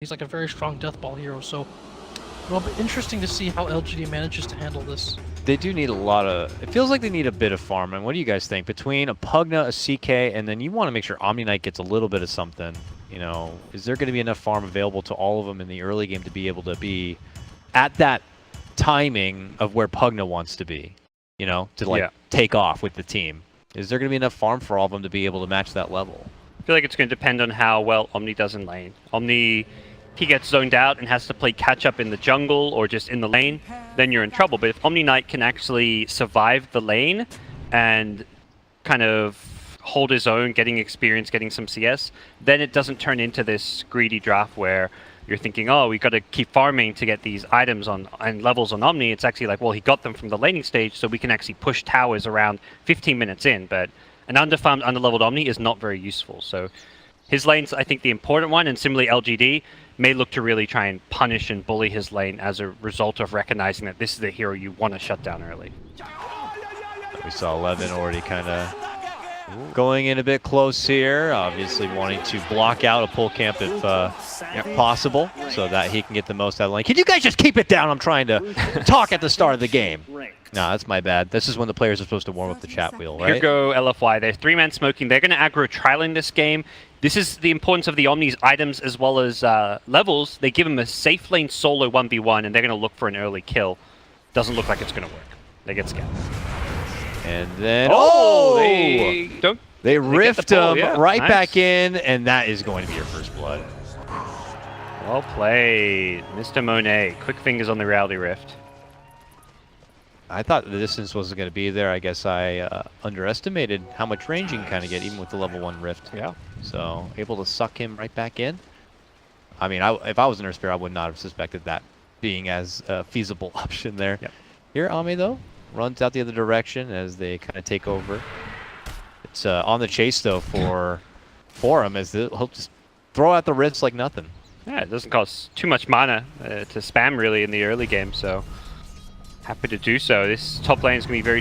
He's like a very strong death ball hero, so it'll be interesting to see how LGD manages to handle this. They do need a lot of... It feels like they need a bit of farming. What do you guys think? Between a Pugna, a CK, and then you want to make sure Omni Knight gets a little bit of something. You know, is there going to be enough farm available to all of them in the early game to be able to be at that timing of where Pugna wants to be? You know, to like take off with the team. Is there going to be enough farm for all of them to be able to match that level? I feel like it's going to depend on how well Omni does in lane. Omni, he gets zoned out and has to play catch-up in the jungle or just in the lane, then you're in trouble. But if Omni Knight can actually survive the lane and kind of hold his own, getting experience, getting some CS, then it doesn't turn into this greedy draft where you're thinking, oh, we've got to keep farming to get these items on and levels on Omni. It's actually like, well, he got them from the laning stage, so we can actually push towers around 15 minutes in. But an underfarmed, underleveled Omni is not very useful. So his lane's, I think, the important one, and similarly LGD may look to really try and punish and bully his lane as a result of recognizing that this is the hero you want to shut down early. We saw 11 already kind of going in a bit close here, obviously wanting to block out a pull camp if possible, so that he can get the most out of the lane. Can you guys just keep it down? I'm trying to talk at the start of the game. Nah, that's my bad. This is when the players are supposed to warm up the chat wheel, right? Here go LFY. They're 3-man smoking. They're going to aggro trial in this game. This is the importance of the Omni's items as well as levels. They give him a safe lane solo 1v1, and they're going to look for an early kill. Doesn't look like it's going to work. They get scared. And then, they rift him right back in, and that is going to be your first blood. Well played, Mr. Monet. Quick fingers on the reality rift. I thought the distance wasn't going to be there. I guess I underestimated how much range you can kind of get, even with the level 1 rift. Yeah. So, able to suck him right back in. I mean, if I was an Earth Spear, I would not have suspected that being as a feasible option there. Yep. Here, Ame, though, runs out the other direction as they kind of take over. It's on the chase, though, for him, as he'll just throw out the rifts like nothing. Yeah, it doesn't cost too much mana to spam, really, in the early game, so happy to do so. This top lane is going to be very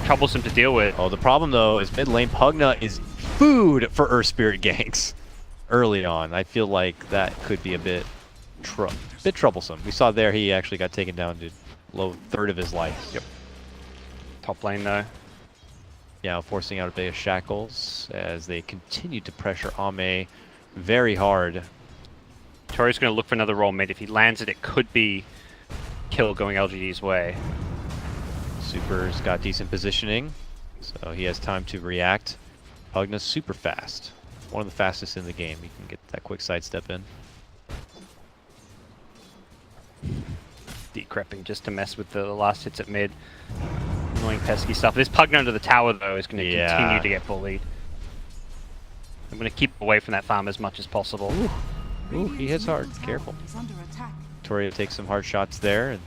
troublesome to deal with. Oh, the problem, though, is mid lane Pugna is food for Earth Spirit ganks early on. I feel like that could be a bit troublesome. We saw there he actually got taken down to low third of his life. Yep. Top lane, though. Yeah, forcing out a bit of shackles as they continue to pressure Ame very hard. Tori's going to look for another roll mid. If he lands it, it could be kill going LGD's way. Super's got decent positioning, so he has time to react. Pugna's super fast. One of the fastest in the game. He can get that quick sidestep in. Decrepping just to mess with the last hits at mid. Annoying pesky stuff. This Pugna under the tower, though, is going to continue to get bullied. I'm going to keep away from that farm as much as possible. Ooh, he hits hard. Careful. Torio takes some hard shots there, and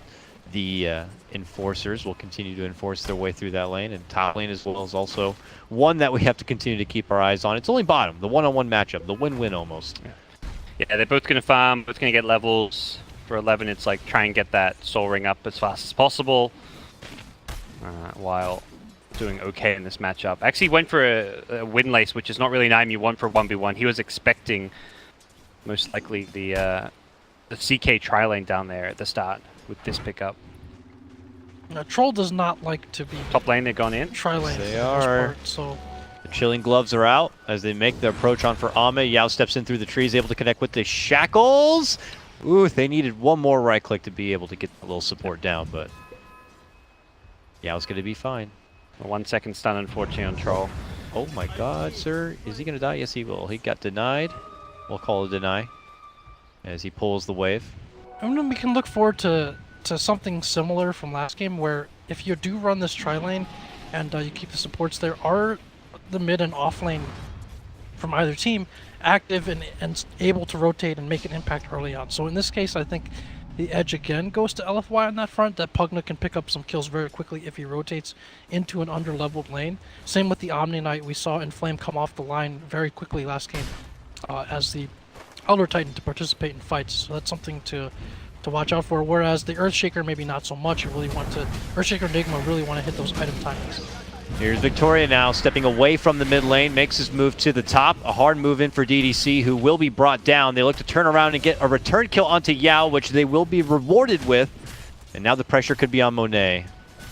the enforcers will continue to enforce their way through that lane, and top lane as well is also one that we have to continue to keep our eyes on. It's only bottom, the one-on-one matchup, the win-win almost. Yeah, they're both going to farm, both going to get levels. For 11, it's like try and get that soul ring up as fast as possible while doing okay in this matchup. Actually went for a win lace, which is not really an item you want for 1v1. He was expecting most likely the CK tri-lane down there at the start with this pickup. Troll does not like to be top lane. They're gone in. Tri-lane. They are. So the chilling gloves are out as they make their approach on for Ame. Yao steps in through the trees, able to connect with the shackles. Ooh, they needed one more right click to be able to get a little support down, but Yao's going to be fine. A 1 second stun, unfortunately, on Troll. Oh my god, sir. Is he going to die? Yes, he will. He got denied. We'll call it a deny as he pulls the wave. I mean, we can look forward to something similar from last game, where if you do run this tri-lane and you keep the supports there, are the mid and off lane from either team active and able to rotate and make an impact early on. So in this case, I think the edge again goes to LFY on that front, that Pugna can pick up some kills very quickly if he rotates into an under-leveled lane. Same with the Omni Knight. We saw Inflame come off the line very quickly last game as the Elder Titan to participate in fights. So that's something to watch out for, whereas the Earthshaker maybe not so much. You really want to, Earthshaker and Enigma really want to hit those item timings. Here's Victoria now, stepping away from the mid lane, makes his move to the top. A hard move in for DDC, who will be brought down. They look to turn around and get a return kill onto Yao, which they will be rewarded with. And now the pressure could be on Monet.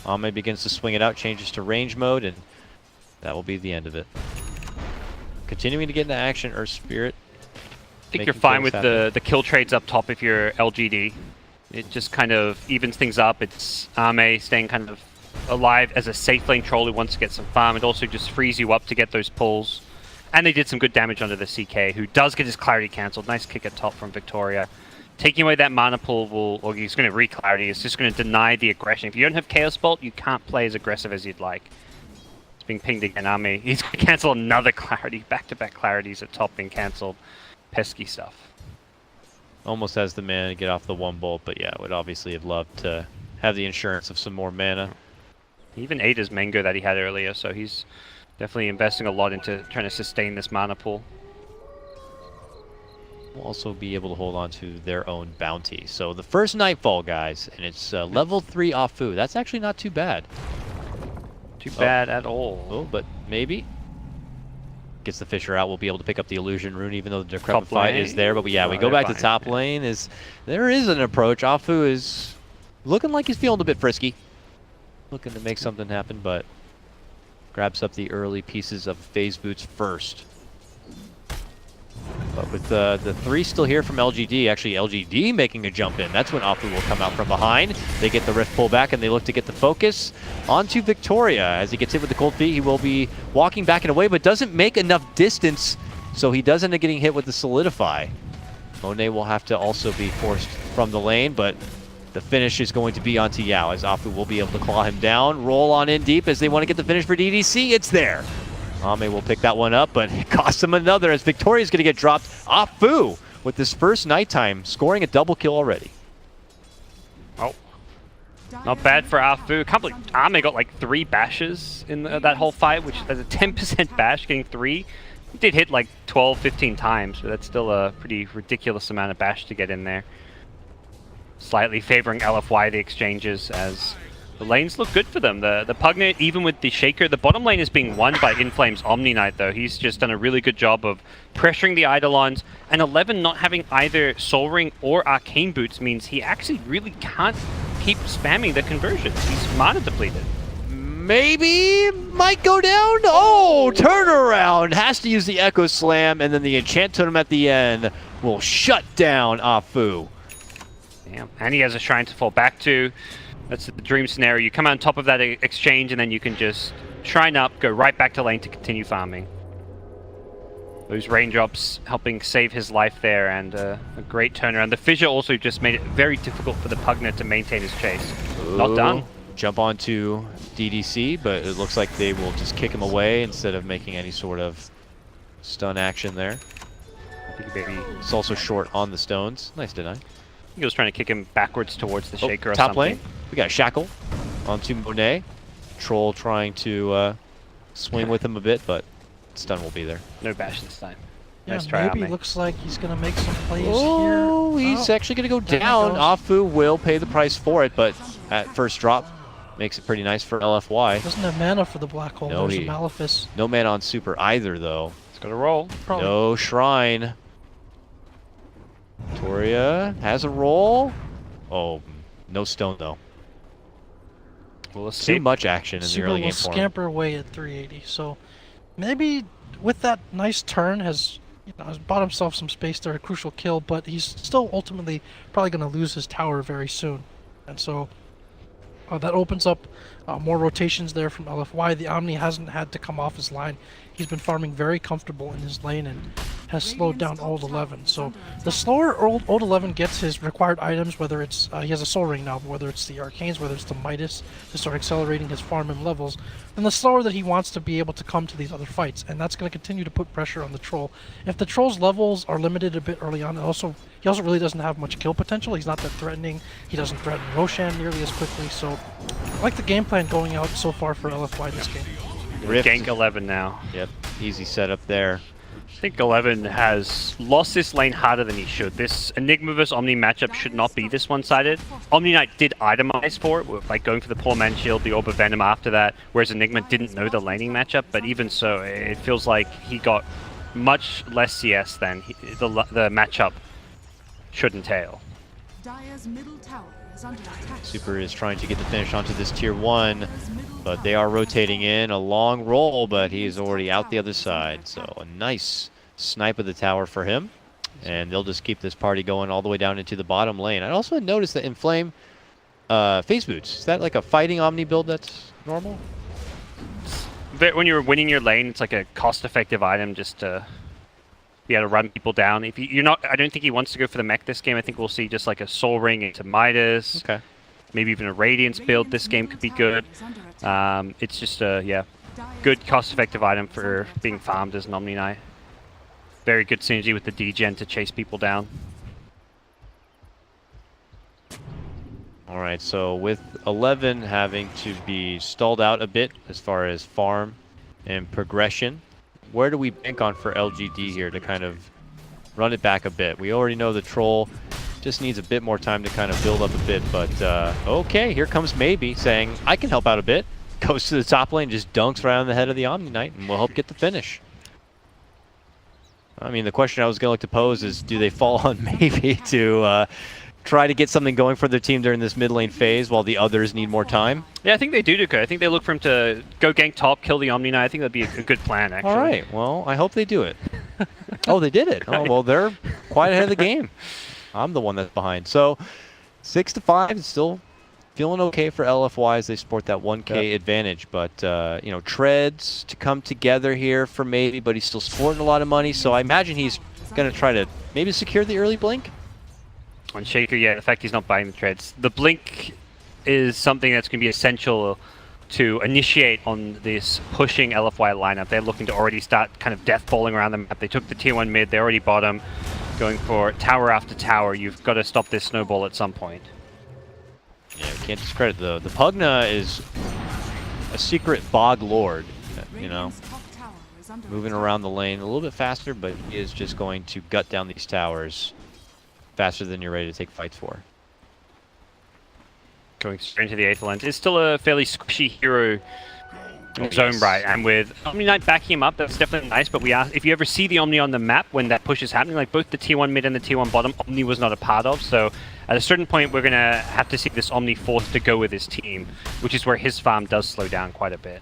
Ame begins to swing it out, changes to range mode, and that will be the end of it. Continuing to get into action, Earth Spirit. I think you're fine with the kill trades up top if you're LGD. It just kind of evens things up. It's Ame staying kind of alive as a safe lane troll who wants to get some farm. It also just frees you up to get those pulls. And they did some good damage under the CK, who does get his clarity cancelled. Nice kick at top from Victoria. Taking away that mana pool will, or he's going to re-clarity, it's just going to deny the aggression. If you don't have Chaos Bolt, you can't play as aggressive as you'd like. It's being pinged again, Ame. He's going to cancel another clarity. Back-to-back clarities at top being cancelled. Pesky stuff. Almost has the mana to get off the 1 bolt, but yeah, would obviously have loved to have the insurance of some more mana. He even ate his mango that he had earlier, so he's definitely investing a lot into trying to sustain this mana pool. Will also be able to hold on to their own bounty. So the first Nightfall, guys, and it's level 3 Afu. That's actually not too bad. Too bad at all. Oh, but maybe. Gets the Fisher out, we'll be able to pick up the Illusion Rune, even though the Decrepify is there. But yeah, we go back to top lane. There is an approach. Afu is looking like he's feeling a bit frisky. Looking to make something happen, but grabs up the early pieces of Phase Boots first. But with the 3 still here from LGD, actually LGD making a jump in. That's when Afu will come out from behind. They get the Rift pull back and they look to get the focus onto Victoria. As he gets hit with the cold feet, he will be walking back and away, but doesn't make enough distance, so he does end up getting hit with the Solidify. Monet will have to also be forced from the lane, but the finish is going to be onto Yao, as Afu will be able to claw him down. Roll on in deep as they want to get the finish for DDC. It's there. Ame will pick that one up, but it costs him another as Victoria's going to get dropped. Afu with his first nighttime, scoring a double kill already. Oh, not bad for Afu. I can't believe Ame got like 3 bashes in that whole fight, which has a 10% bash, getting 3. He did hit like 12, 15 times, but that's still a pretty ridiculous amount of bash to get in there. Slightly favoring LFY the exchanges as the lanes look good for them. The Pugnet, even with the Shaker, the bottom lane is being won by Inflame's Omni Knight, though. He's just done a really good job of pressuring the Eidolons, and 11 not having either Soul Ring or Arcane Boots means he actually really can't keep spamming the conversions. He's mana depleted. Maybe might go down. Oh, turnaround. Has to use the Echo Slam, and then the Enchant Totem at the end will shut down Afu. Damn. And he has a Shrine to fall back to. That's the dream scenario. You come on top of that exchange, and then you can just shrine up, go right back to lane to continue farming. Those raindrops helping save his life there, and a great turnaround. The fissure also just made it very difficult for the Pugnet to maintain his chase. Ooh. Not done. Jump onto DDC, but it looks like they will just kick him away instead of making any sort of stun action there. It's also short on the stones. Nice deny. He was trying to kick him backwards towards the Shaker or top something. lane. We got Shackle onto Monet. Troll trying to swing with him a bit, but stun will be there. No bash this time. Yeah, Nice try, maybe Ame. looks like he's going to make some plays Oh, here. he's actually going to go there he down. goes. Afu will pay the price for it, but at first drop, makes it pretty nice for LFY. Doesn't have mana for the Black Hole. No, There's he- a Malefice. No man on super either, though. It's got to roll. Probably. No shrine. Victoria has a roll. Oh, no stone, though. We'll Too escape. much action in the Super early will game for him. scamper away at 380. So maybe with that nice turn has bought himself some space there, a crucial kill, but he's still ultimately probably going to lose his tower very soon. And so that opens up more rotations there from LFY. The Omni hasn't had to come off his line. He's been farming very comfortable in his lane and has slowed down Old 11. So the slower Old 11 gets his required items, whether it's, he has a Soul Ring now, but whether it's the Arcanes, whether it's the Midas, to start accelerating his farm and levels, then the slower that he wants to be able to come to these other fights. And that's going to continue to put pressure on the Troll. If the Troll's levels are limited a bit early on, he also really doesn't have much kill potential. He's not that threatening. He doesn't threaten Roshan nearly as quickly. So I like the game plan going out so far for LFY this game. Rift. Gank 11 now. Yep, easy setup there. I think 11 has lost this lane harder than he should. This Enigma vs Omni matchup should not be this one-sided. Omni Knight did itemize for it, like going for the Poor Man Shield, the Orb of Venom after that, whereas Enigma didn't know the laning matchup, but even so, it feels like he got much less CS than the matchup should entail. Super is trying to get the finish onto this tier 1, but they are rotating in a long roll, but he is already out the other side. So a nice snipe of the tower for him, and they'll just keep this party going all the way down into the bottom lane. I also noticed that Inflame phase boots, is that like a fighting Omni build that's normal? When you're winning your lane, it's like a cost-effective item just to be able to run people down. If you're not, I don't think he wants to go for the mech this game. I think we'll see just like a Soul Ring into Midas. Okay. Maybe even a Radiance build this game could be good. It's just a, yeah, good cost-effective item for being farmed as an Omni Knight. Very good synergy with the degen to chase people down. All right, so with 11 having to be stalled out a bit as far as farm and progression, where do we bank on for LGD here to kind of run it back a bit? We already know the Troll just needs a bit more time to kind of build up a bit, but okay, here comes Maybe saying, I can help out a bit. Goes to the top lane, just dunks right on the head of the Omni Knight, and we'll help get the finish. I mean, the question I was going to look to pose is, do they fall on Maybe to try to get something going for their team during this mid lane phase while the others need more time? Yeah, I think they do, Duka. I think they look for him to go gank top, kill the Omni Knight. I think that'd be a good plan, actually. All right, well, I hope they do it. Oh, they did it. Oh, well, they're quite ahead of the game. I'm the one that's behind. So 6-5 is still feeling okay for LFY as they sport that 1K advantage. But, you know, treads to come together here for Maybe, but he's still sporting a lot of money. So I imagine he's going to try to maybe secure the early blink. On Shaker, yeah, the fact he's not buying the treads. The blink is something that's going to be essential to initiate on this pushing LFY lineup. They're looking to already start kind of death falling around the map. They took the tier 1 mid, they're already bottom, going for tower after tower. You've got to stop this snowball at some point. Yeah, we can't discredit the Pugna is a secret bog lord, you know, moving around the lane a little bit faster, but he is just going to gut down these towers faster than you're ready to take fights for. Going straight into the 8th lane. It's still a fairly squishy hero in his own right, and with Omni Knight backing him up, that's definitely nice, but if you ever see the Omni on the map when that push is happening, like both the tier 1 mid and the tier 1 bottom, Omni was not a part of, so at a certain point we're going to have to see this Omni forced to go with his team, which is where his farm does slow down quite a bit.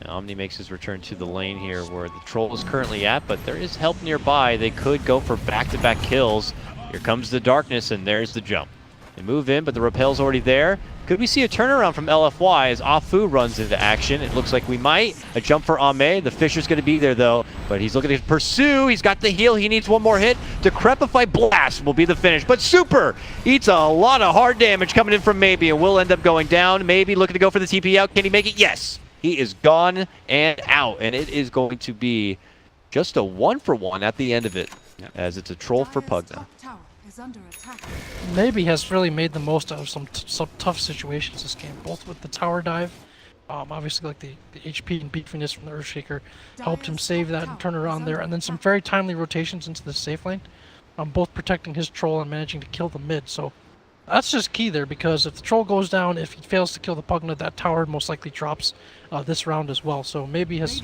Now, Omni makes his return to the lane here where the Troll is currently at, but there is help nearby. They could go for back-to-back kills. Here comes the darkness, and there's the jump. They move in, but the rappel's already there. Could we see a turnaround from LFY as Afu runs into action? It looks like we might. A jump for Ame. The Fisher's going to be there, though, but he's looking to pursue. He's got the heal. He needs one more hit. Decrepify Blast will be the finish, but Super eats a lot of hard damage coming in from Maybe, and will end up going down. Maybe looking to go for the TP out. Can he make it? Yes. He is gone and out, and it is going to be just a 1-for-1 at the end of it, as it's a Troll for Pugna. Maybe has really made the most out of some tough situations this game, both with the tower dive. Obviously, like the HP and beefiness from the Earthshaker helped him save that and turn around there, and then some very timely rotations into the safe lane, both protecting his Troll and managing to kill the mid. So that's just key there, because if the Troll goes down, if he fails to kill the Pugna, that tower most likely drops this round as well. So maybe has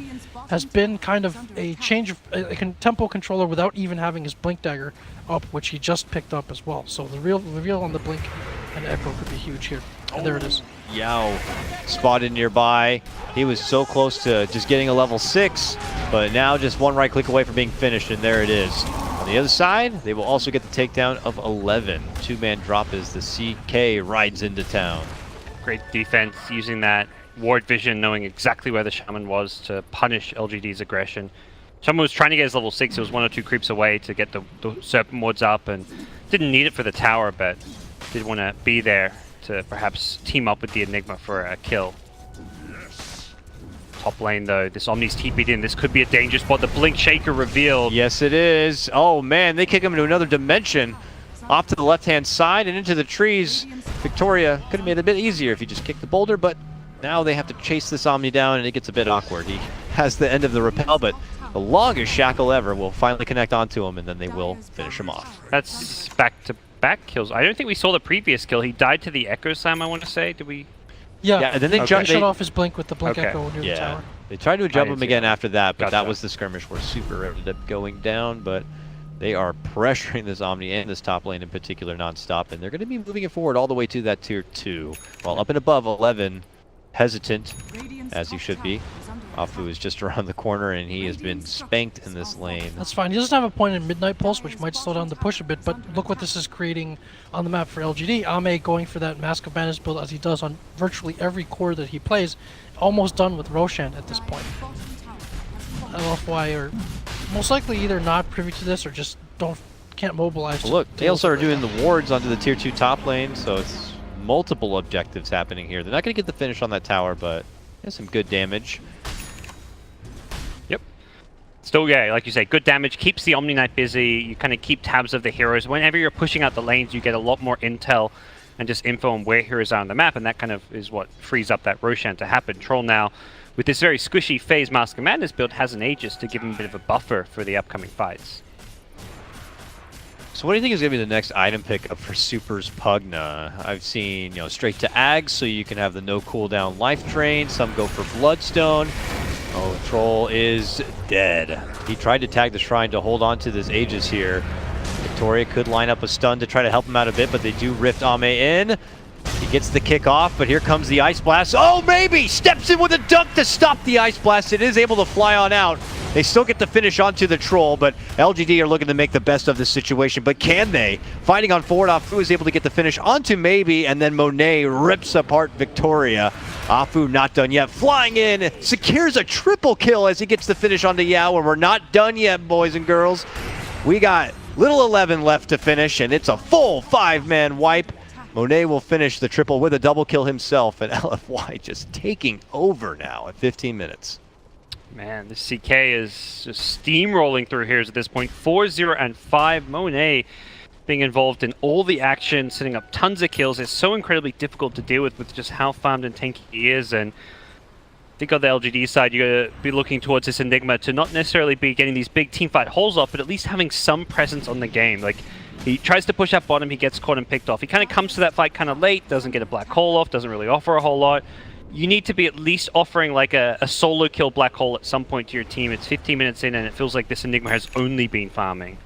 been kind of a change of a tempo controller without even having his Blink Dagger up, which he just picked up as well. So the reveal on the Blink and Echo could be huge here. And there it is. Yow, spotted nearby. He was so close to just getting a level 6, but now just one right click away from being finished, and there it is. On the other side, they will also get the takedown of 11. Two-man drop as the CK rides into town. Great defense, using that ward vision, knowing exactly where the Shaman was to punish LGD's aggression. Shaman was trying to get his level 6, it was 1 or 2 creeps away to get the Serpent wards up, and didn't need it for the tower, but did want to be there to perhaps team up with the Enigma for a kill. Top lane though, this Omni's TP'd in, this could be a danger spot. The Blink Shaker revealed. Yes it is. Oh man, they kick him into another dimension. Off to the left-hand side and into the trees. Victoria could have made it a bit easier if he just kicked the boulder, but now they have to chase this Omni down, and it gets a bit awkward. He has the end of the rappel, but the longest shackle ever will finally connect onto him, and then they will finish him off. That's back-to-back kills. I don't think we saw the previous kill. He died to the Echo Slam, I want to say. Did we? Yeah, and then they shut off his blink with the blink Okay. echo near the tower. They tried to jump him again that. after that, but that Gotcha. was the skirmish where Super ended up going down, but they are pressuring this Omni and this top lane in particular nonstop, and they're going to be moving it forward all the way to that tier 2. While up and above, 11, hesitant, as he should be. Afu is just around the corner, and he has been spanked in this lane. That's fine. He doesn't have a point in Midnight Pulse, which might slow down the push a bit, but look what this is creating on the map for LGD. Ame going for that Mask of Madness build as he does on virtually every core that he plays. Almost done with Roshan at this point. LFY are most likely either not privy to this or just can't mobilize. Well, look, they also are doing the wards onto the tier 2 top lane, so it's multiple objectives happening here. They're not going to get the finish on that tower, but there's some good damage. Yep. Still, yeah, like you say, good damage. Keeps the Omni Knight busy. You kind of keep tabs of the heroes. Whenever you're pushing out the lanes, you get a lot more intel and just info on where heroes are on the map, and that kind of is what frees up that Roshan to happen. Troll now, with this very squishy phase Mask of Madness build, has an Aegis to give him a bit of a buffer for the upcoming fights. So what do you think is going to be the next item pickup for Super's Pugna? I've seen, straight to Ags, so you can have the no cooldown life drain. Some go for Bloodstone. Oh, Troll is dead. He tried to tag the Shrine to hold on to this Aegis here. Victoria could line up a stun to try to help him out a bit, but they do rift Ame in. He gets the kick off, but here comes the Ice Blast. Oh, maybe! Steps in with a dunk to stop the Ice Blast. It is able to fly on out. They still get the finish onto the Troll, but LGD are looking to make the best of this situation. But can they? Fighting on forward, Afu is able to get the finish onto Maybe, and then Monet rips apart Victoria. Afu not done yet. Flying in, secures a triple kill as he gets the finish onto Yao, and we're not done yet, boys and girls. We got little 11 left to finish, and it's a full 5-man wipe. Monet will finish the triple with a double kill himself, and LFY just taking over now at 15 minutes. Man, this CK is just steamrolling through here at this point. 4-0 and 5. Monet being involved in all the action, setting up tons of kills. It's so incredibly difficult to deal with just how farmed and tanky he is. And I think on the LGD side, you're going to be looking towards this Enigma to not necessarily be getting these big teamfight holes off, but at least having some presence on the game. Like, he tries to push up bottom, he gets caught and picked off. He kind of comes to that fight kind of late, doesn't get a black hole off, doesn't really offer a whole lot. You need to be at least offering like a solo kill black hole at some point to your team. It's 15 minutes in and it feels like this Enigma has only been farming.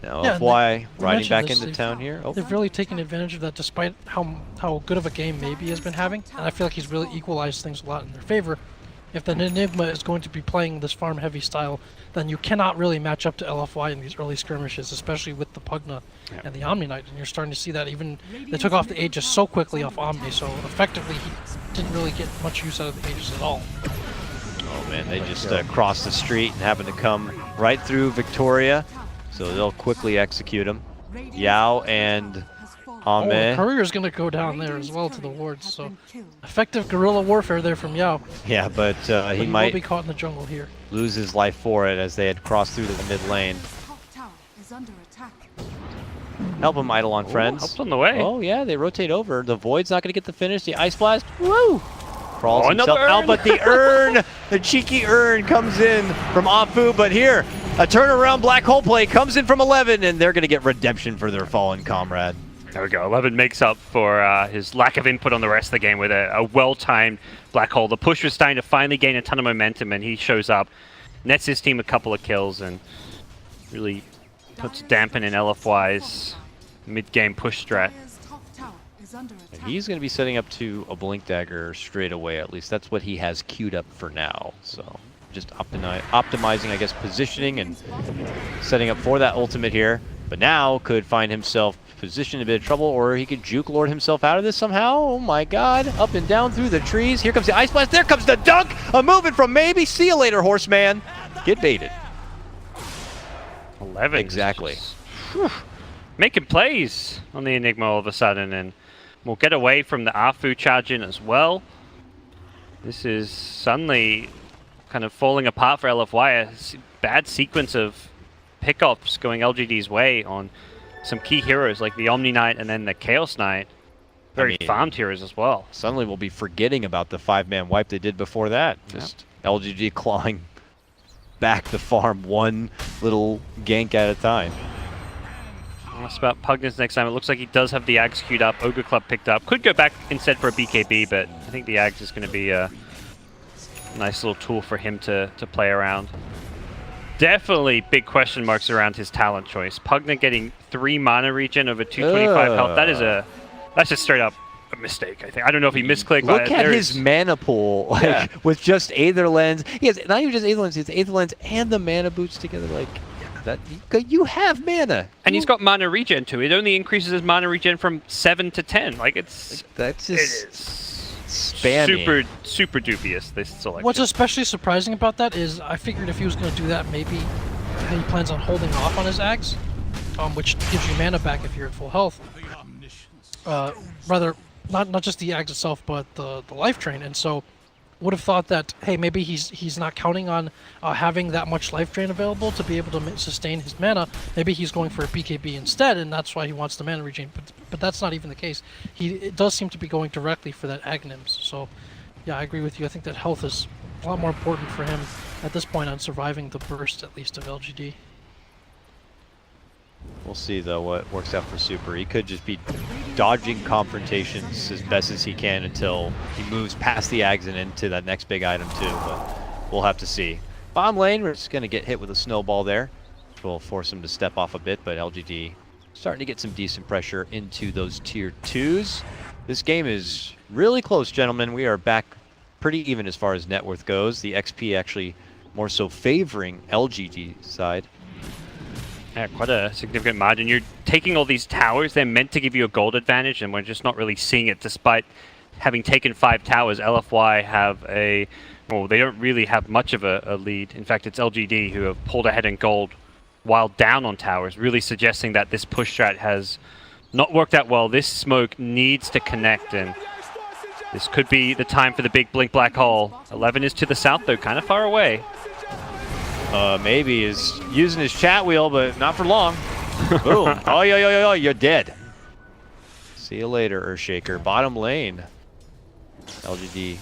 Now Yeah, LFY riding back this, into town here. Oh. They've really taken advantage of that despite how good of a game Maybe has been having. And I feel like he's really equalized things a lot in their favor. If the Enigma is going to be playing this farm-heavy style, then you cannot really match up to LFY in these early skirmishes, especially with the Pugna and the Omni Knight. And you're starting to see that even they took off the Aegis so quickly off Omni, so effectively he didn't really get much use out of the Aegis at all. Oh man, they just crossed the street and happen to come right through Victoria, so they'll quickly execute him. Yao and Oh, the Ame. courier's going to go down there as well to the wards, so effective guerrilla warfare there from Yao. Yeah, but he But he might will be caught in the jungle here. lose his life for it as they had crossed through the mid lane. Help him, Eidolon friends. Help's on the way. Oh yeah, they rotate over. The Void's not going to get the finish. The Ice Blast, woo! Crawls Oh, himself another out, urn. but the urn, the cheeky urn comes in from Afu, but here, a turnaround black hole play comes in from 11, and they're going to get redemption for their fallen comrade. There we go. 11 makes up for his lack of input on the rest of the game with a well-timed black hole. The push was starting to finally gain a ton of momentum, and he shows up, nets his team a couple of kills, and really puts a dampen in LFY's mid-game push strat. And he's going to be setting up to a Blink Dagger straight away. At least that's what he has queued up for now. So just optimizing, I guess, positioning and setting up for that ultimate here. But now could find himself positioned in a bit of trouble, or he could juke lord himself out of this somehow. Oh my god. Up and down through the trees. Here comes the Ice Blast. There comes the dunk. A movement from Maybe. See you later, horseman. Get baited. 11. Exactly. Making plays on the Enigma all of a sudden, and we'll get away from the Afu charge in as well. This is suddenly kind of falling apart for LFY. A bad sequence of pickups going LGD's way on some key heroes like the Omni Knight and then the Chaos Knight. Very farmed heroes as well. Suddenly we'll be forgetting about the 5-man wipe they did before that. Just LGD clawing back the farm one little gank at a time. That's about Pugna's next time. It looks like he does have the Ags queued up. Ogre Club picked up. Could go back instead for a BKB, but I think the Ags is going to be a nice little tool for him to play around. Definitely big question marks around his talent choice. Pugna getting 3 mana regen over 225 health. That's just straight up a mistake, I think. I don't know if he misclicked. Look at his mana pool, like with just Aether Lens. He has not even just Aether Lens, it's Aether Lens and the mana boots together. Like that, you have mana, and he's got mana regen too. It only increases his mana regen from 7 to 10. Like that's just spammy. Super dubious, this selection. What's especially surprising about that is I figured if he was going to do that, maybe he plans on holding off on his Ags, which gives you mana back if you're at full health. Rather, not just the Ags itself, but the life drain. And so would have thought that, hey, maybe he's not counting on having that much life drain available to be able to sustain his mana. Maybe he's going for a BKB instead, and that's why he wants the mana regen. But that's not even the case. It does seem to be going directly for that Agnims. So, yeah, I agree with you. I think that health is a lot more important for him at this point on surviving the burst, at least, of LGD. We'll see, though, what works out for Super. He could just be dodging confrontations as best as he can until he moves past the Ags and into that next big item, too. But we'll have to see. Bottom lane, we're just going to get hit with a snowball there, which will force him to step off a bit, but LGD starting to get some decent pressure into those tier 2s. This game is really close, gentlemen. We are back pretty even as far as net worth goes. The XP actually more so favoring LGD side. Yeah, quite a significant margin. You're taking all these towers, they're meant to give you a gold advantage, and we're just not really seeing it despite having taken 5 towers. LFY have they don't really have much of a lead. In fact, it's LGD who have pulled ahead in gold while down on towers, really suggesting that this push strat has not worked out well. This smoke needs to connect, and this could be the time for the big blink black hole. 11 is to the south, though, kind of far away. Maybe is using his chat wheel, but not for long. Boom. Oh, you're dead. See you later, Earthshaker. Bottom lane. LGD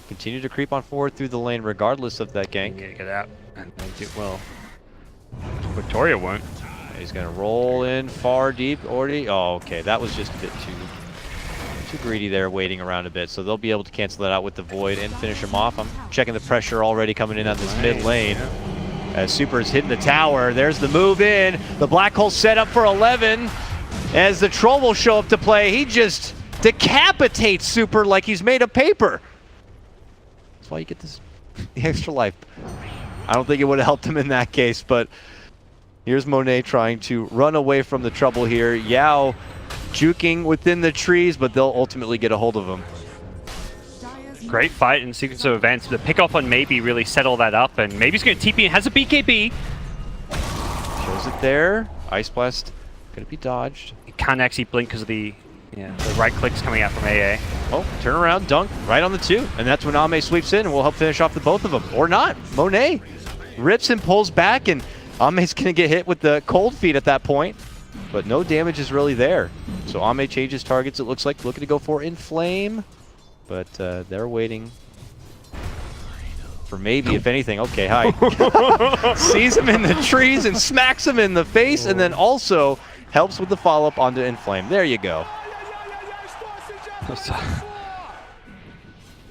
continue to creep on forward through the lane regardless of that gank. Yeah, get out. And they do well. Victoria won't. He's going to roll in far deep already. Oh, okay. That was just a bit too greedy there, waiting around a bit. So they'll be able to cancel that out with the Void and finish him off. I'm checking the pressure already coming in on this mid lane. As Super is hitting the tower, there's the move in. The black hole set up for 11. As the troll will show up to play, he just decapitates Super like he's made of paper. That's why you get the extra life. I don't think it would have helped him in that case, but here's Monet trying to run away from the trouble here. Yao juking within the trees, but they'll ultimately get a hold of him. Great fight and sequence of events. The pickoff on Maybe really settle that up, and Maybe's going to TP and has a BKB. Shows it there. Ice Blast going to be dodged. It can't actually blink because of the right clicks coming out from AA. Oh, turn around, dunk right on the 2. And that's when Ame sweeps in and will help finish off the both of them. Or not. Monet rips and pulls back, and Ame's going to get hit with the cold feet at that point. But no damage is really there. So Ame changes targets, it looks like, looking to go for Inflame. But they're waiting for maybe, if anything. Okay, hi. Sees him in the trees and smacks him in the face, and then also helps with the follow-up onto Inflame. There you go.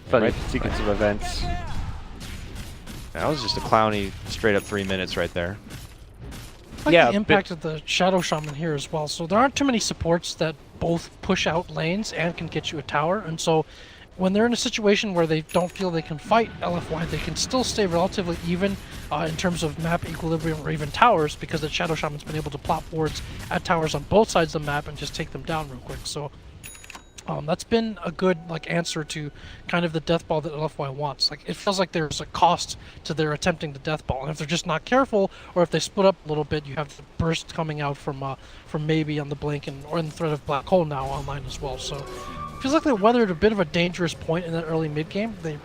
Funny sequence of events. That was just a clowny, straight-up 3 minutes right there. I like the impact of the Shadow Shaman here as well. So there aren't too many supports that both push out lanes and can get you a tower, and so when they're in a situation where they don't feel they can fight LFY, they can still stay relatively even in terms of map equilibrium or even towers, because the Shadow Shaman's been able to plop wards at towers on both sides of the map and just take them down real quick. So that's been a good answer to kind of the death ball that LFY wants. Like, it feels like there's a cost to their attempting the death ball, and if they're just not careful, or if they split up a little bit, you have the burst coming out from Maybe on the blink or in the threat of black hole now online as well. So it feels like they weathered a bit of a dangerous point in that early mid game. They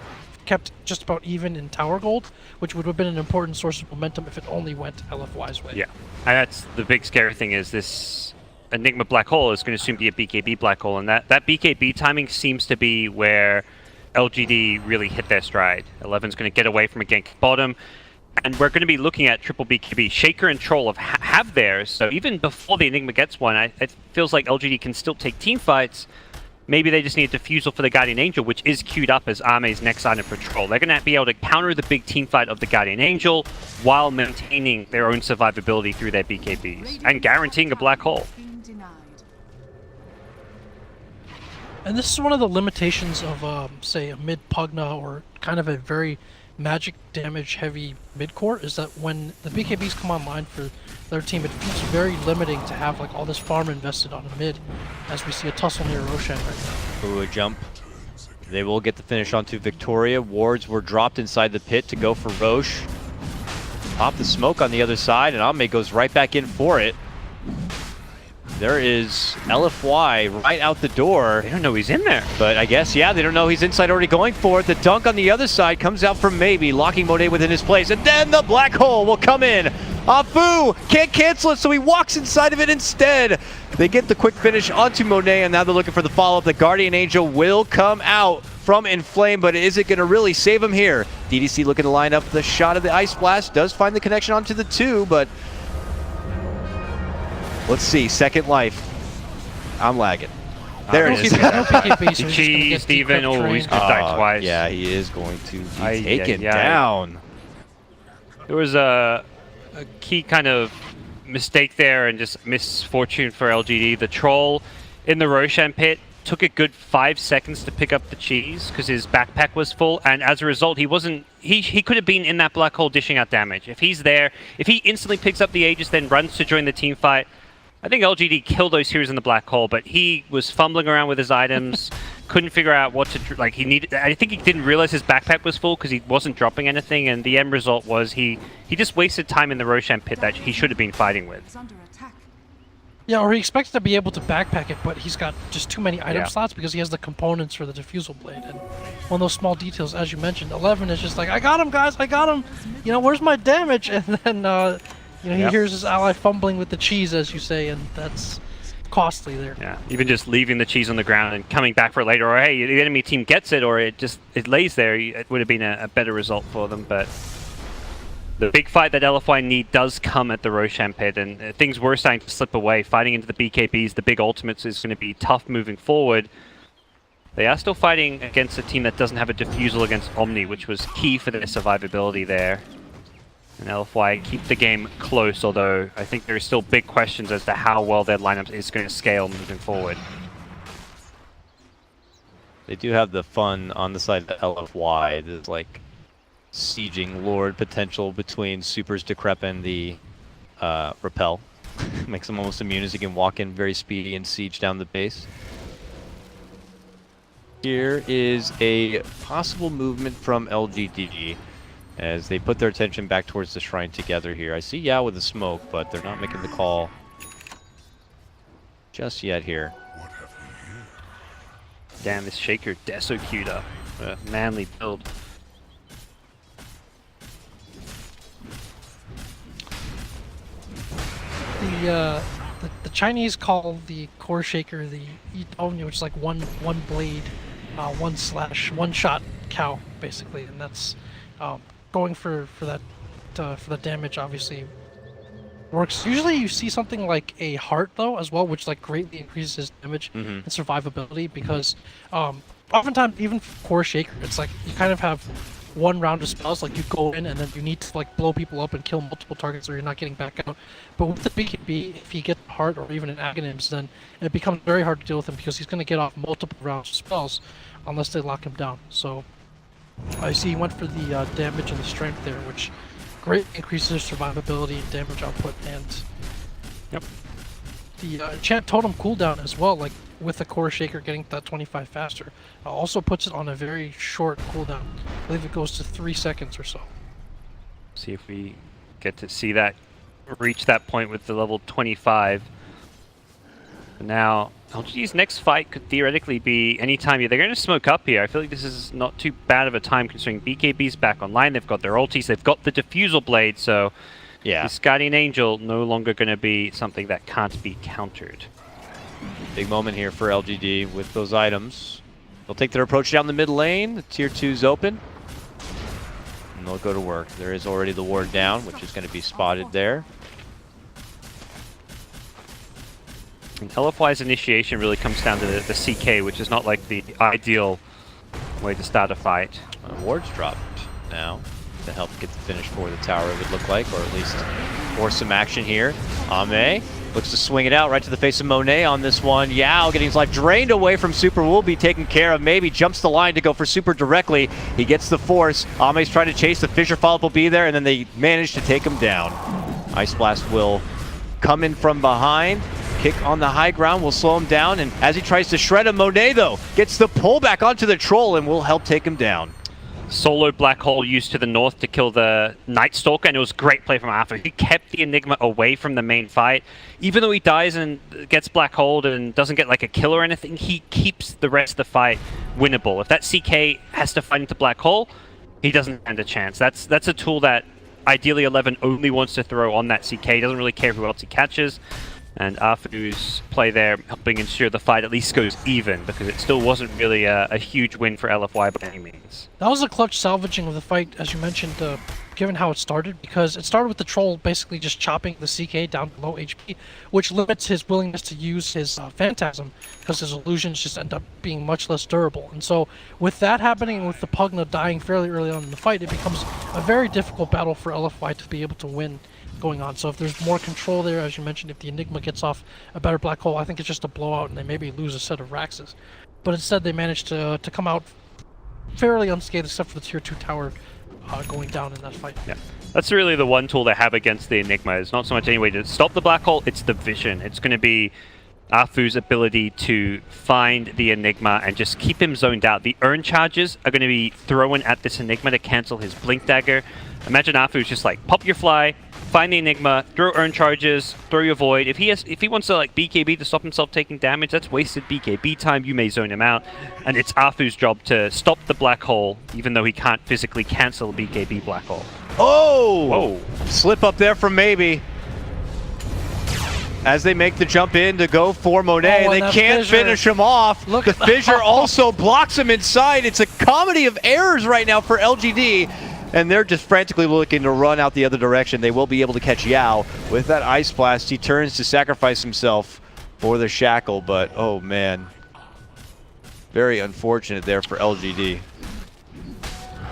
kept just about even in tower gold, which would have been an important source of momentum if it only went LFY's way. Yeah, and that's the big scary thing is this Enigma Black Hole is going to soon be a BKB Black Hole, and that BKB timing seems to be where LGD really hit their stride. 11's going to get away from a gank bottom, and we're going to be looking at triple BKB. Shaker and Troll have theirs, so even before the Enigma gets one, it feels like LGD can still take team fights. Maybe they just need a Diffusal for the Guardian Angel, which is queued up as Ame's next item for Troll. They're going to be able to counter the big team fight of the Guardian Angel while maintaining their own survivability through their BKBs and guaranteeing a Black Hole. And this is one of the limitations of, say, a mid Pugna or kind of a very magic damage heavy mid core, is that when the BKBs come online for their team, it feels very limiting to have like all this farm invested on a mid, as we see a tussle near Roshan right now. Ooh, a jump. They will get the finish onto Victoria. Wards were dropped inside the pit to go for Roche. Pop the smoke on the other side, and Ame goes right back in for it. There is LFY right out the door. They don't know he's in there. But I guess, yeah, they don't know he's inside already going for it. The dunk on the other side comes out from Maybe, locking Monet within his place. And then the Black Hole will come in. Afu can't cancel it, so he walks inside of it instead. They get the quick finish onto Monet, and now they're looking for the follow-up. The Guardian Angel will come out from Inflame, but is it going to really save him here? DDC looking to line up the shot of the Ice Blast. Does find the connection onto the 2, but let's see, Second Life. I'm lagging. There it is. Cheese, Steven. Oh, he's going to die twice. Yeah, he is going to be taken down. There was a key kind of mistake there and just misfortune for LGD. The Troll in the Roshan pit took a good 5 seconds to pick up the cheese because his backpack was full, and as a result, he could have been in that Black Hole dishing out damage. If he's there, if he instantly picks up the Aegis, then runs to join the team fight, I think LGD killed those heroes in the Black Hole, but he was fumbling around with his items, couldn't figure out what to, like, he needed. I think he didn't realize his backpack was full because he wasn't dropping anything, and the end result was he just wasted time in the Roshan pit that he should have been fighting with. Yeah, or he expects to be able to backpack it, but he's got just too many item slots because he has the components for the Diffusal Blade. And one of those small details, as you mentioned, 11 is just like, I got him, guys, I got him! You know, where's my damage? And then, you know, he hears his ally fumbling with the cheese, as you say, and that's costly there. Yeah, even just leaving the cheese on the ground and coming back for it later, or hey, the enemy team gets it, or it lays there, it would have been a better result for them, but the big fight that LFY need does come at the Roshan pit, and things were starting to slip away. Fighting into the BKBs, the big ultimates is going to be tough moving forward. They are still fighting against a team that doesn't have a Diffusal against Omni, which was key for their survivability there. And LFY keep the game close, although I think there are still big questions as to how well their lineup is going to scale moving forward. They do have the fun on the side of LFY. There's like sieging Lord potential between Super's Decrep and the Repel. Makes him almost immune as he can walk in very speedy and siege down the base. Here is a possible movement from LGD as they put their attention back towards the shrine together here. I see Yao with the smoke, but they're not making the call just yet here. Damn, this Shaker Deso queued up. A manly build. The Chinese call the core shaker the Omni, which is like one blade, one slash, one shot cow basically, and that's going for the damage obviously works. Usually you see something like a heart though as well, which like greatly increases his damage and survivability because oftentimes even for core shaker it's like you kind of have one round of spells, like you go in and then you need to like blow people up and kill multiple targets or you're not getting back out. But with the BKB, if you get heart or even an Aghanims, then it becomes very hard to deal with him because he's going to get off multiple rounds of spells unless they lock him down. So I see he went for the damage and the strength there, which greatly increases survivability and damage output, and the enchant totem cooldown as well, like with the core shaker getting that 25 faster, also puts it on a very short cooldown. I believe it goes to 3 seconds or so. See if we get to see that, reach that point with the level 25. But now, LGD's next fight could theoretically be anytime. They're going to smoke up here. I feel like this is not too bad of a time considering BKB's back online. They've got their ultis, they've got the Diffusal Blade, so this Guardian Angel no longer going to be something that can't be countered. Big moment here for LGD with those items. They'll take their approach down the mid lane. The tier 2's open. And they'll go to work. There is already the ward down, which is going to be spotted there. And LFY's initiation really comes down to the CK, which is not like the ideal way to start a fight. Ward's dropped now to help get the finish for the tower, it would look like, or at least force some action here. Ame looks to swing it out right to the face of Monet on this one. Yao getting his life drained away from Super, will be taken care of. Maybe jumps the line to go for Super directly. He gets the force. Ame's trying to chase. The Fissure follow-up will be there, and then they manage to take him down. Ice Blast will come in from behind. Kick on the high ground will slow him down, and as he tries to shred him, Monet, though, gets the pull back onto the troll and will help take him down. Solo Black Hole used to the north to kill the Night Stalker, and it was great play from Arthur. He kept the Enigma away from the main fight. Even though he dies and gets Black Holed and doesn't get like a kill or anything, he keeps the rest of the fight winnable. If that CK has to fight into Black Hole, he doesn't stand a chance. That's a tool that ideally 11 only wants to throw on that CK. He doesn't really care who else he catches. And Arthur's play there helping ensure the fight at least goes even, because it still wasn't really a huge win for LFY by any means. That was a clutch salvaging of the fight, as you mentioned, given how it started, because it started with the troll basically just chopping the CK down to low HP, which limits his willingness to use his Phantasm, because his illusions just end up being much less durable. And so with that happening, with the Pugna dying fairly early on in the fight, it becomes a very difficult battle for LFY to be able to win going on. So if there's more control there, as you mentioned, if the Enigma gets off a better Black Hole, I think it's just a blowout and they maybe lose a set of Raxes. But instead they managed to come out fairly unscathed, except for the tier 2 tower going down in that fight. Yeah, that's really the one tool they have against the Enigma. It's not so much any way to stop the Black Hole, it's the vision. It's going to be Arfu's ability to find the Enigma and just keep him zoned out. The Urn charges are going to be thrown at this Enigma to cancel his Blink Dagger. Imagine Arfu's just like, pop your fly, find the Enigma, throw Urn charges, throw your Void. If he wants to like BKB to stop himself taking damage, that's wasted BKB time. You may zone him out. And it's Arfu's job to stop the Black Hole, even though he can't physically cancel a BKB Black Hole. Oh! Whoa. Slip up there from Maybe. As they make the jump in to go for Monet, they can't finish him off. Look, the Fissure also blocks him inside. It's a comedy of errors right now for LGD. And they're just frantically looking to run out the other direction. They will be able to catch Yao. With that Ice Blast, he turns to sacrifice himself for the Shackle, but oh man. Very unfortunate there for LGD.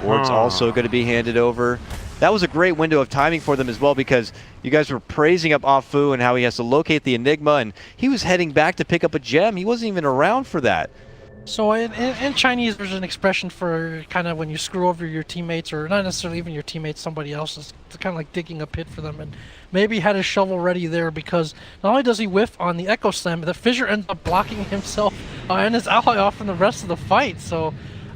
Ward's also going to be handed over. That was a great window of timing for them as well, because you guys were praising up Afu and how he has to locate the Enigma, and he was heading back to pick up a gem. He wasn't even around for that. So in Chinese, there's an expression for kind of when you screw over your teammates, or not necessarily even your teammates, somebody else's. It's kind of like digging a pit for them. And maybe had his shovel ready there, because not only does he whiff on the Echo Slam, the Fissure ends up blocking himself and his ally off from the rest of the fight. So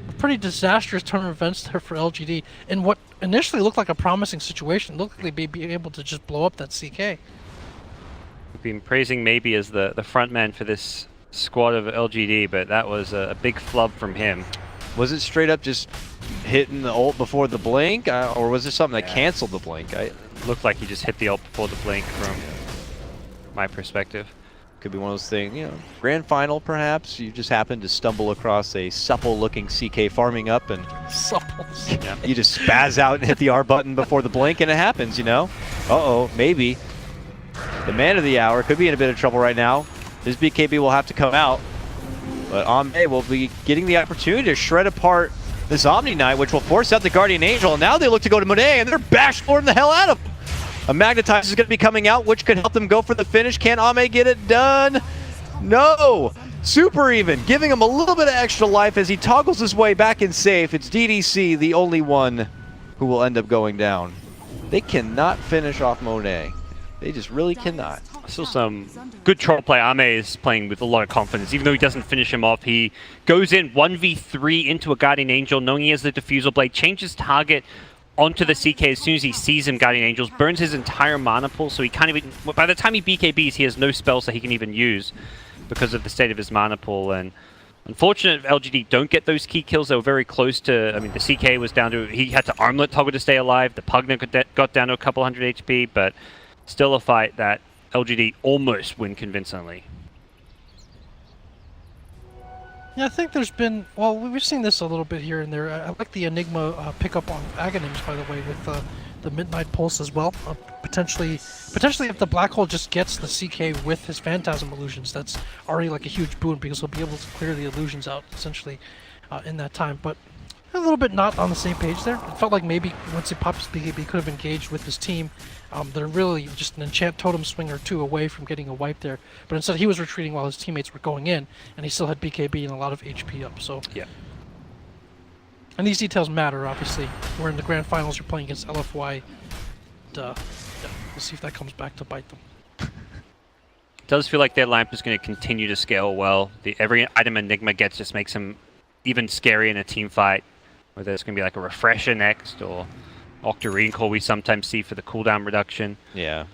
a pretty disastrous turn of events there for LGD. In what initially looked like a promising situation, looked like they'd be able to just blow up that CK. We've been praising Maybe as the front man for this squad of LGD, but that was a big flub from him. Was it straight up just hitting the ult before the blink, or was there something that canceled the blink? Looked like he just hit the ult before the blink from my perspective. Could be one of those things, you know, grand final perhaps. You just happen to stumble across a supple-looking CK farming up, and Yeah. you just spaz out and hit the R button before the blink, and it happens, you know. Uh-oh, Maybe. The man of the hour could be in a bit of trouble right now. His BKB will have to come out, but Ame will be getting the opportunity to shred apart this Omni Knight, which will force out the Guardian Angel, and now they look to go to Monet, and they're bash-lording the hell out of him. A Magnetize is going to be coming out, which could help them go for the finish. Can Ame get it done? No! Super even, giving him a little bit of extra life as he toggles his way back in safe. It's DDC, the only one who will end up going down. They cannot finish off Monet. They just really cannot. Still some good troll play. Ame is playing with a lot of confidence. Even though he doesn't finish him off, he goes in 1v3 into a Guardian Angel, knowing he has the Diffusal Blade, changes target onto the CK as soon as he sees him, Guardian Angels, burns his entire mana pool, so he can't even... By the time he BKBs, he has no spells that he can even use because of the state of his mana pool. And unfortunate LGD don't get those key kills. They were very close to... I mean, the CK was down to... He had to Armlet toggle to stay alive. The Pugna got down to a couple hundred HP, but still a fight that LGD almost win convincingly. Yeah, I think there's been, well, we've seen this a little bit here and there. I like the Enigma pickup on Aghanims, by the way, with the Midnight Pulse as well. Potentially if the Black Hole just gets the CK with his Phantasm illusions, that's already like a huge boon because he'll be able to clear the illusions out, essentially, in that time. But a little bit not on the same page there. It felt like maybe once he popped his BKB, he could have engaged with his team. They're really just an enchant totem swing or two away from getting a wipe there. But instead he was retreating while his teammates were going in, and he still had BKB and a lot of HP up. So Yeah. and these details matter, obviously. We're in the grand finals, you're playing against LFY. Yeah, we'll see if that comes back to bite them. It does feel like their lamp is going to continue to scale well. Every item Enigma gets just makes him even scary in a team fight. Whether it's going to be like a Refresher next, or Octarine Core we sometimes see for the cooldown reduction. Yeah.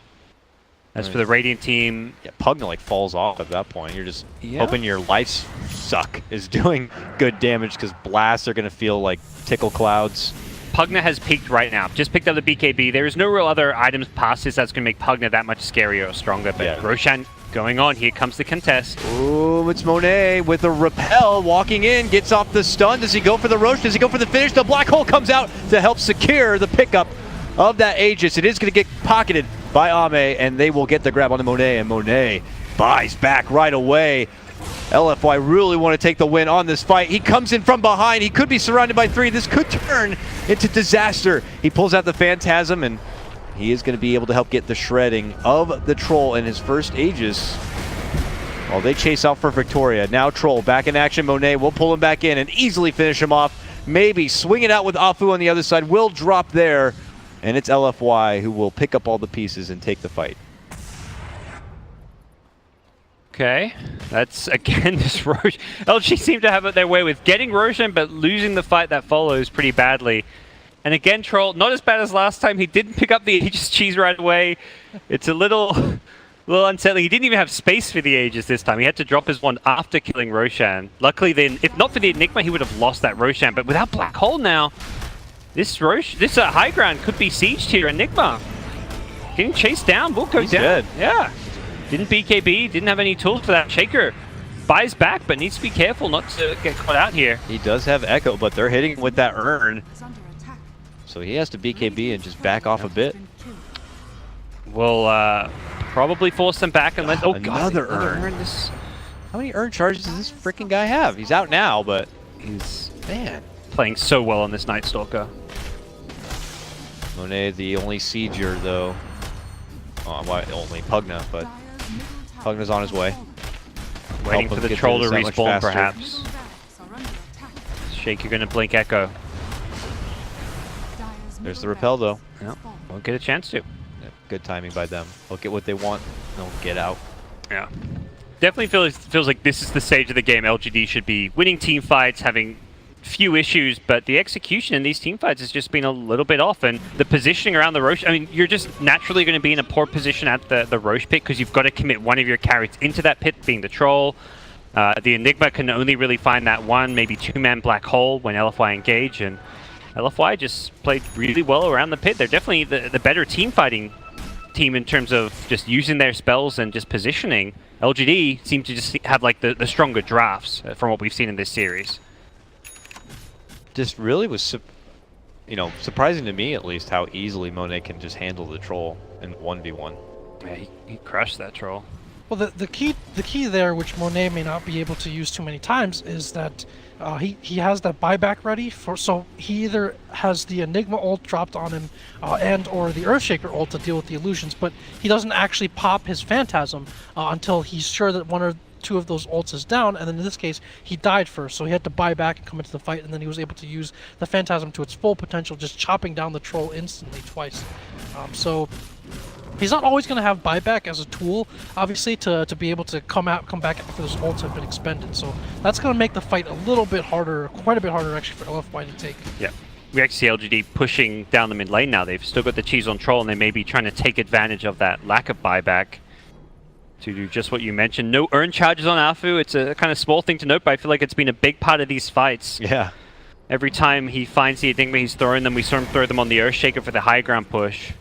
As for the Radiant team... Yeah, Pugna like falls off at that point. You're just hoping your life suck is doing good damage because blasts are going to feel like tickle clouds. Pugna has peaked right now. Just picked up the BKB. There is no real other items past this that's going to make Pugna that much scarier or stronger. But Yeah. Roshan going on. Here comes the contest. Ooh, it's Monet with a repel, walking in, gets off the stun. Does he go for the Roche? Does he go for the finish? The Black Hole comes out to help secure the pickup of that Aegis. It is going to get pocketed by Ame, and they will get the grab on the Monet, and Monet buys back right away. LFY really want to take the win on this fight. He comes in from behind. He could be surrounded by 3. This could turn into disaster. He pulls out the Phantasm, and he is going to be able to help get the shredding of the Troll in his first Aegis. While they chase out for Victoria. Now Troll back in action. Monet will pull him back in and easily finish him off. Maybe swing it out with Afu on the other side. Will drop there. And it's LFY who will pick up all the pieces and take the fight. Okay, that's again this Roshan. LG seem to have it their way with getting Roshan, but losing the fight that follows pretty badly. And again, Troll, not as bad as last time. He didn't pick up the Aegis cheese right away. It's a little unsettling. He didn't even have space for the Aegis this time. He had to drop his one after killing Roshan. Luckily, then, if not for the Enigma, he would have lost that Roshan. But without Black Hole now, this high ground could be sieged here. Enigma getting chased down. Will go He's down. dead. Yeah. Didn't BKB, didn't have any tools for that. Shaker buys back, but needs to be careful not to get caught out here. He does have Echo, but they're hitting with that urn. So he has to BKB and just back off a bit. Will probably force them back unless... Oh, God, another urn. How many urn charges does this freaking guy have? He's out now, but He's man. playing so well on this Night Stalker. Monet, the only sieger, though. Oh, why only Pugna, but Pugna's on his way. Waiting Help for him the get troll to through this that respawn, much faster. perhaps. Shaker gonna blink Echo. There's the repel, though. Yep. Won't get a chance to. Yeah, good timing by them. They'll get what they want. They'll get out. Yeah. Definitely feels like this is the stage of the game LGD should be winning team fights, having few issues, but the execution in these team fights has just been a little bit off, and the positioning around the Roche, I mean, you're just naturally going to be in a poor position at the Roche pit because you've got to commit one of your carries into that pit, being the Troll. The Enigma can only really find that one, maybe two-man Black Hole when LFY engage, and LFY just played really well around the pit. They're definitely the better team fighting team in terms of just using their spells and just positioning. LGD seem to just have like the stronger drafts from what we've seen in this series. Just really was, surprising to me at least how easily Monet can just handle the Troll in 1v1. Yeah, he crushed that Troll. Well, the key there, which Monet may not be able to use too many times, is that he has that buyback ready for. So he either has the Enigma ult dropped on him, and or the Earthshaker ult to deal with the illusions, but he doesn't actually pop his Phantasm until he's sure that one or two of those ults is down, and then in this case he died first, so he had to buy back and come into the fight, and then he was able to use the Phantasm to its full potential, just chopping down the Troll instantly twice. So he's not always going to have buyback as a tool, obviously, to be able to come back after those ults have been expended. So that's going to make the fight a little bit harder, quite a bit harder actually for LFY to take. Yeah. We actually see LGD pushing down the mid lane now. They've still got the cheese on Troll, and they may be trying to take advantage of that lack of buyback to do just what you mentioned. No urn charges on Afu. It's a kind of small thing to note, but I feel like it's been a big part of these fights. Yeah. Every time he finds the Enigma, he's throwing them. We saw him throw them on the Earthshaker for the high ground push.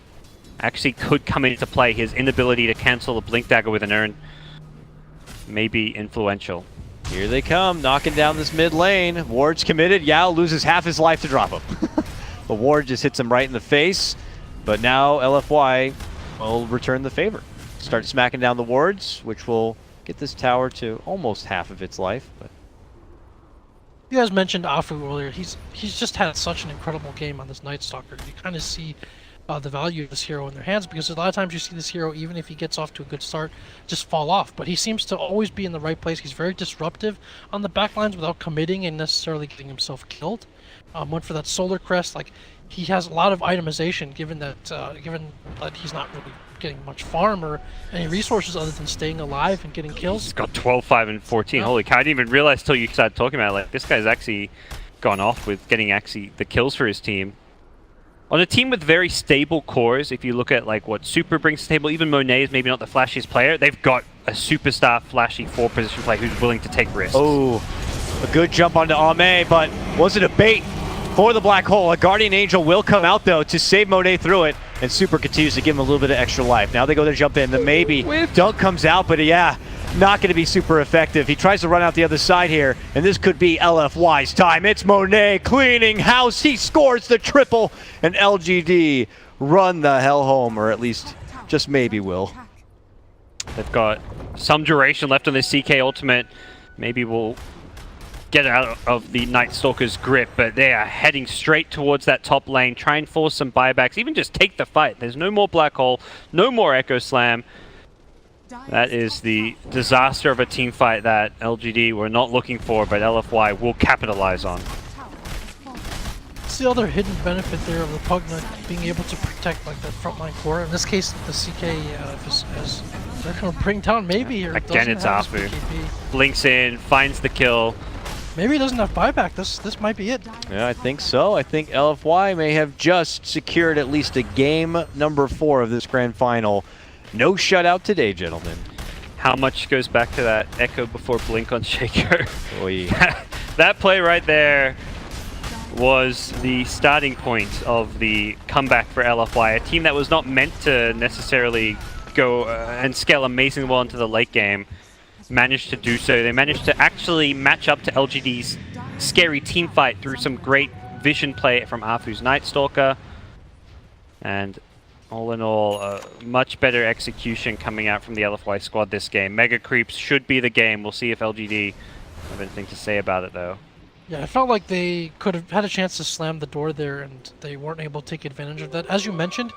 Actually could come into play. His inability to cancel the Blink Dagger with an urn may be influential. Here they come, knocking down this mid lane. Ward's committed. Yao loses half his life to drop him. The Ward just hits him right in the face. But now LFY will return the favor. Start smacking down the wards, which will get this tower to almost half of its life. But you guys mentioned Afu earlier. He's just had such an incredible game on this Night Stalker. You kind of see the value of this hero in their hands, because a lot of times you see this hero, even if he gets off to a good start, just fall off. But he seems to always be in the right place. He's very disruptive on the backlines without committing and necessarily getting himself killed. Went for that Solar Crest. Like, he has a lot of itemization, given that he's not really getting much farm or any resources other than staying alive and getting kills. He's got 12, 5, and 14. Yeah. Holy cow, I didn't even realize till you started talking about it. Like, this guy's actually gone off with getting the kills for his team. On a team with very stable cores, if you look at like what Super brings to the table, even Monet is maybe not the flashiest player, they've got a superstar flashy 4-position player who's willing to take risks. Oh, a good jump onto Ame, but was it a bait for the black hole? A Guardian Angel will come out though to save Monet through it, and Super continues to give him a little bit of extra life. Now they go to jump in, then maybe Dunk comes out, but yeah, not going to be super effective. He tries to run out the other side here, and this could be LFY's time. It's Monet cleaning house. He scores the triple, and LGD run the hell home, or at least just maybe will. They've got some duration left on this CK ultimate. Maybe we'll get out of the Night Stalker's grip, but they are heading straight towards that top lane. Try and force some buybacks, even just take the fight. There's no more Black Hole, no more Echo Slam. That is the disaster of a team fight that LGD were not looking for, but LFY will capitalize on. It's the other hidden benefit there of the Pugna being able to protect like that frontline core. In this case, the CK as they're going to bring down maybe here. Again, it's Afu. Blinks in, finds the kill. Maybe he doesn't have buyback. This might be it. Yeah, I think so. I think LFY may have just secured at least a game number 4 of this grand final. No shutout today, gentlemen. How much goes back to that echo before blink on Shaker? Oy. That play right there was the starting point of the comeback for LFY, a team that was not meant to necessarily go and scale amazingly well into the late game. Managed to do so. They managed to actually match up to LGD's scary team fight through some great vision play from Afu's Night Stalker. And all in all, much better execution coming out from the LFY squad this game. Mega Creeps should be the game. We'll see if LGD have anything to say about it, though. Yeah, I felt like they could have had a chance to slam the door there, and they weren't able to take advantage of that. As you mentioned,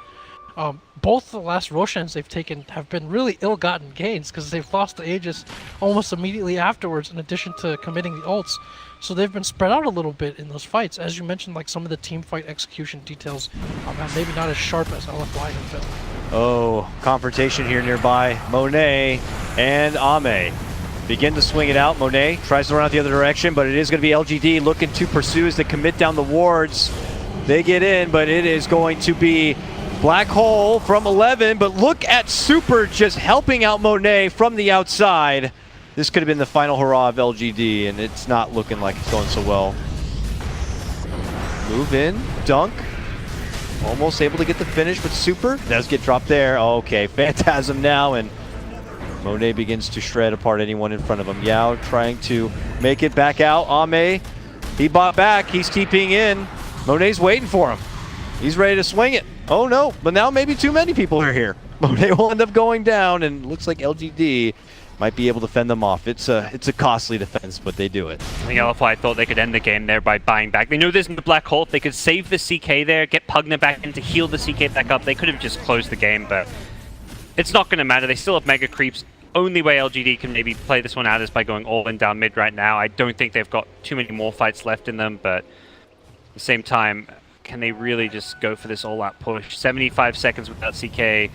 both the last Roshans they've taken have been really ill-gotten gains, because they've lost the Aegis almost immediately afterwards, in addition to committing the ults. So they've been spread out a little bit in those fights. As you mentioned, like some of the team fight execution details are maybe not as sharp as LFY have been. Oh, confrontation here nearby. Monet and Ame begin to swing it out. Monet tries to run out the other direction, but it is going to be LGD looking to pursue as they commit down the wards. They get in, but it is going to be Black Hole from 11, but look at Super just helping out Monet from the outside. This could have been the final hurrah of LGD, and it's not looking like it's going so well. Move in, Dunk. Almost able to get the finish, but Super does get dropped there. Okay, Phantasm now, and Monet begins to shred apart anyone in front of him. Yao trying to make it back out. Ame, he bought back. He's TPing in. Monet's waiting for him. He's ready to swing it. Oh no, but now maybe too many people are here. Monet will end up going down, and looks like LGD might be able to fend them off. It's a costly defense, but they do it. I think LFY thought they could end the game there by buying back. They knew there's the Black Hole. If they could save the CK there, get Pugna back in to heal the CK back up, they could have just closed the game, but it's not going to matter. They still have Mega Creeps. Only way LGD can maybe play this one out is by going all in down mid right now. I don't think they've got too many more fights left in them, but at the same time, can they really just go for this all-out push? 75 seconds without CK,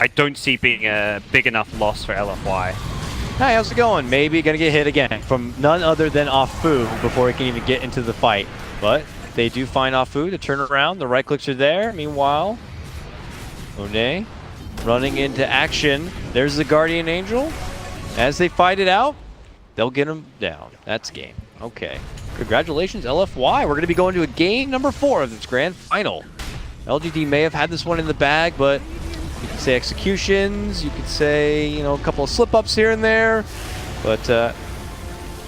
I don't see being a big enough loss for LFY. Hi, how's it going? Maybe gonna get hit again from none other than Afu before he can even get into the fight. But they do find Afu to turn around. The right clicks are there. Meanwhile, Monet running into action. There's the Guardian Angel. As they fight it out, they'll get him down. That's game. Okay. Congratulations, LFY. We're going to be going to a game number 4 of this grand final. LGD may have had this one in the bag, but you could say executions, you could say, you know, a couple of slip-ups here and there, but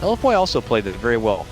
LFY also played it very well.